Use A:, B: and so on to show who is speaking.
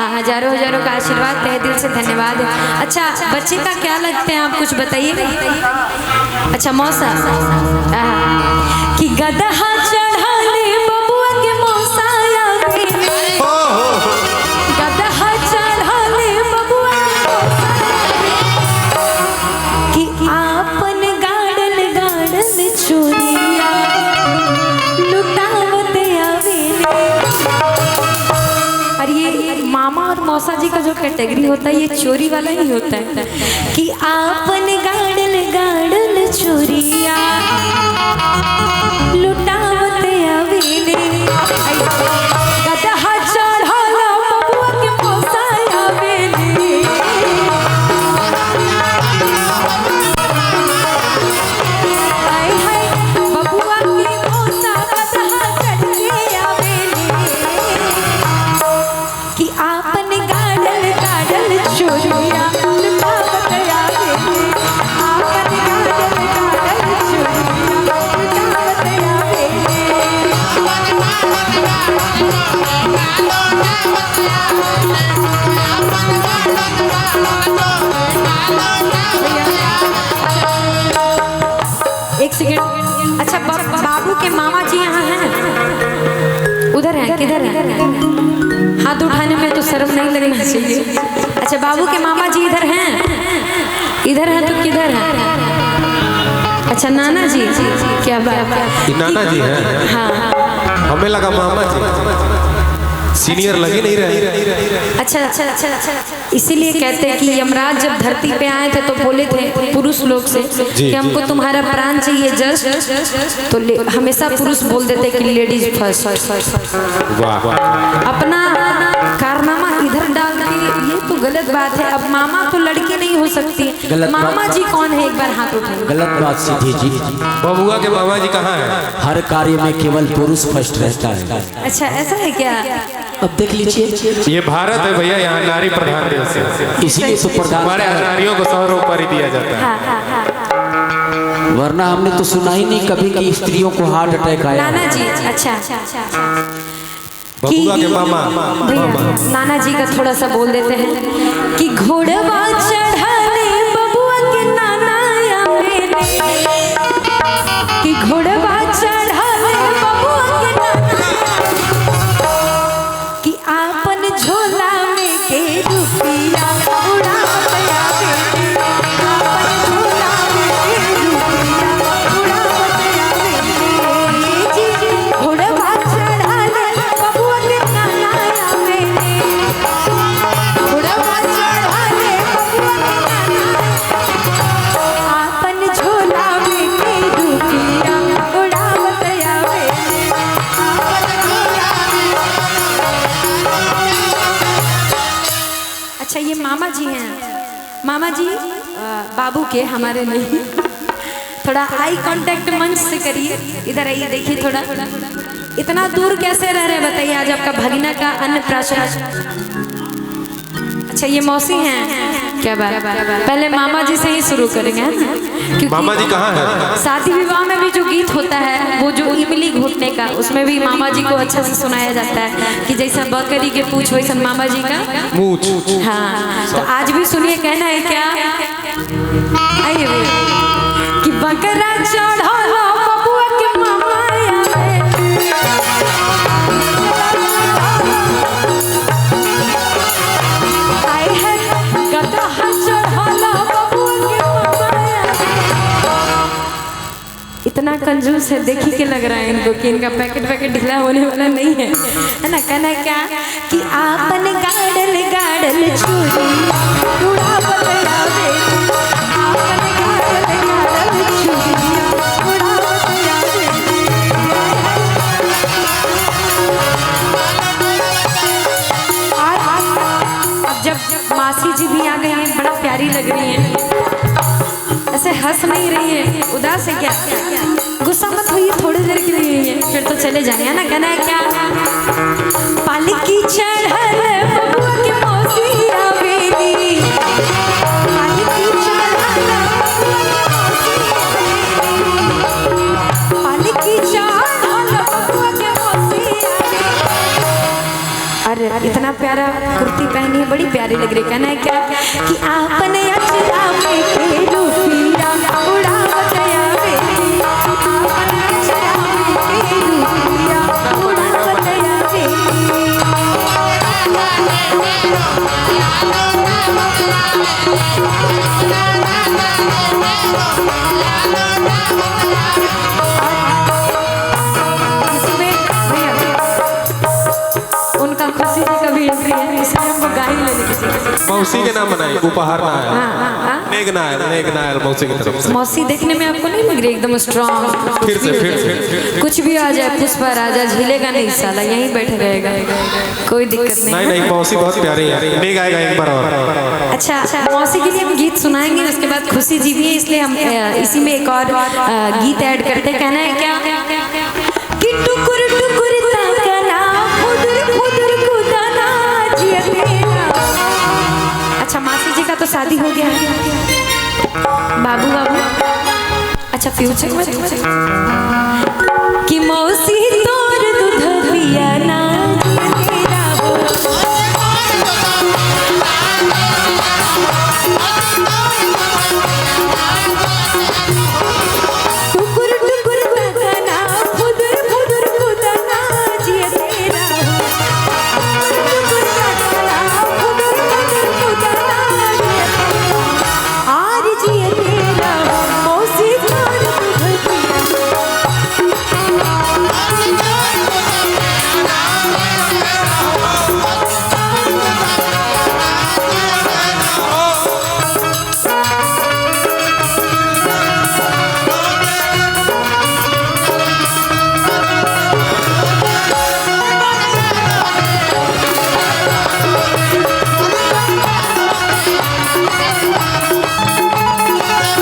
A: हाँ, हजारों हजारों का आशीर्वाद, तहे दिल से धन्यवाद। अच्छा, बच्चे का क्या लगते हैं आप, कुछ बताइए। अच्छा मौसा कि गदहा चढ़ाने बबुआ के मौसा आवे, गदहा चढ़ाने बबुआ कि आपन गाड़ल गाड़ल चोरिया लुटावते आवे। और ये मामा और मौसा जी का जो कैटेगरी होता है ये चोरी वाला ही होता है कि आपन गाड़ल गाड़ल चोरिया लुटावते आवेले। गदहा चढ़ाला बबुआ के मौसा आवेले, हाय हाय बबुआ के मौसा गदहा चढ़ के आवेले कि आपन गाड़ल गाड़ल चोरिया लुटावते आवेले, आपन गाड़ल गाड़ल चोरिया लुटावते आवेले। एक सेकंड। अच्छा बाबू के मामा जी यहाँ हैं? उधर हैं, किधर हैं? हाथ उठाने में तो शर्म नहीं लगना चाहिए। अच्छा बाबू के मामा जी इधर हैं? इधर हैं तो किधर हैं? अच्छा नाना जी, क्या बात?
B: नाना जी हैं?
A: हाँ,
B: हमें लगा मामा जी, सीनियर लगे नहीं रहे।
A: अच्छा, इसीलिए कहते हैं कि यमराज जब धरती पे आए थे तो बोले थे पुरुष लोग से कि हमको तुम्हारा प्राण चाहिए जस्ट, तो हमेशा पुरुष बोल देते कि लेडीज फर्स्ट। अपना कारनामा इधर डाल के ये तो गलत बात है। अब मामा तो लड़की नहीं हो सकती, मामा जी कौन है, एक बार हाथ उठाइए।
C: गलत बात सीधी जी।
B: बबुआ के मामा जी कहाँ हैं?
C: हर कार्य में केवल पुरुष फर्स्ट रहता है।
A: अच्छा ऐसा है क्या?
C: अब देख लीजिए,
B: ये भारत है भैया, यहाँ नारी प्रधान देश है,
C: इसीलिए तो प्रधान
B: हमारे नारियों को 100 ऊपर ही दिया जाता है।
C: वरना हमने तो सुना ही नहीं कभी कि स्त्रियों को हार्ट अटैक आया।
A: नाना जी, अच्छा
B: बबुआ के मामा
A: नाना जी का थोड़ा सा बोल देते हैं कि घोड़वा चढ़ाने बबुआ के नाना आवेले, कि घोड़वा चढ़ाने बबुआ के नाना, कि आपन झोला में के रुपया उड़ावते आवेले, आपन झोला में के रुपया उड़ावते आवेले। जी घोड़वा चढ़ाने बबुआ के नाना आवेले, घोड़वा चढ़ाने बबुआ के नाना, आपन झोला में के रुपया उड़ावते आवेले, आपन झोला में। अच्छा ये मामा जी हैं, मामा जी बाबू के, हमारे नहीं। थोड़ा आई कांटेक्ट मंच से करिए, इधर आइए, देखिए थोड़ा। इतना दूर कैसे रह रहे बताइए, आज आपका भगिना का अन्नप्राशन। अच्छा ये मौसी हैं, क्या बात? पहले मामा जी से ही शुरू करेंगे, क्योंकि
B: मामा जी कहाँ हैं?
A: शादी विवाह में भी जो गीत होता है वो जो इमली घुटने का, उसमें भी मामा जी को अच्छा से सुनाया जाता है कि जैसा बकरी के पूछ वैसा मामा जी का
B: मूछ।
A: हाँ, तो आज भी सुनिए, कहना है क्या? आइए कि बकरा चढ़ाला बबुआ के मामा आवे, आए है गदहा चढ़ाला बबुआ के मामा आवे। इतना कंजूस है, देख ही के लग रहा है इनको कि इनका पैकेट ढीला होने वाला नहीं है, है ना? कहना है क्या कि आपन गाड़ल गाड़ल चोरी उड़ावते आवे, आपन गाड़ल गाड़ल चोरी उड़ावते आवे। अब जब मासी जी भी आ गई हैं, बड़ा प्यारी लग रही हैं, ऐसे हंस नहीं रही है, उदास है क्या? गुस्सा मत होइए, थोड़ी देर के लिए है, फिर तो चले जाएंगे, है ना? कहना है क्या? पालकी चढ़ल बबुआ के मौसी आवेली, पालकी चढ़ल पालकी चढ़ल बबुआ के मौसी आवेली। अरे इतना प्यारा कुर्ती पहन लाइन ये बड़ी प्यारी लग रही है। कहना है क्या कि आपने अचरा में के रूपिया उड़ावत आवे, आपने अचरा में के रूपिया उड़ावत आवे। उनका खुशी जी का भी एंट्री है, इसलिए हमको गाड़ी लेने की
B: मौसी के नाम बनाए, उपहार ना आया। नेक ना आया मौसी की तरफ से।
A: मौसी देखने में आपको नहीं लग रही एकदम स्ट्रांग?
B: फिर से
A: कुछ भी आ जाए, पुष्पा राजा झेलेगा नहीं साला, यहीं बैठे रहेगा, कोई दिक्कत नहीं।
B: नहीं मौसी बहुत प्यारी है, नेक आएगा एक बार और।
A: अच्छा मौसी के लिए हम गीत सुनाएंगे, उसके बाद खुशी जी भी है, इसलिए हम इसी में एक और गीत ऐड करते। कहना है क्या कि टुकुर टुकुर ताकना उधर उधर कुदाना जिया तेरा। अच्छा मासी जी का तो शादी हो गया है, बाबू अच्छा फ्यूचर में कि मौसी तोर दूध पिया ना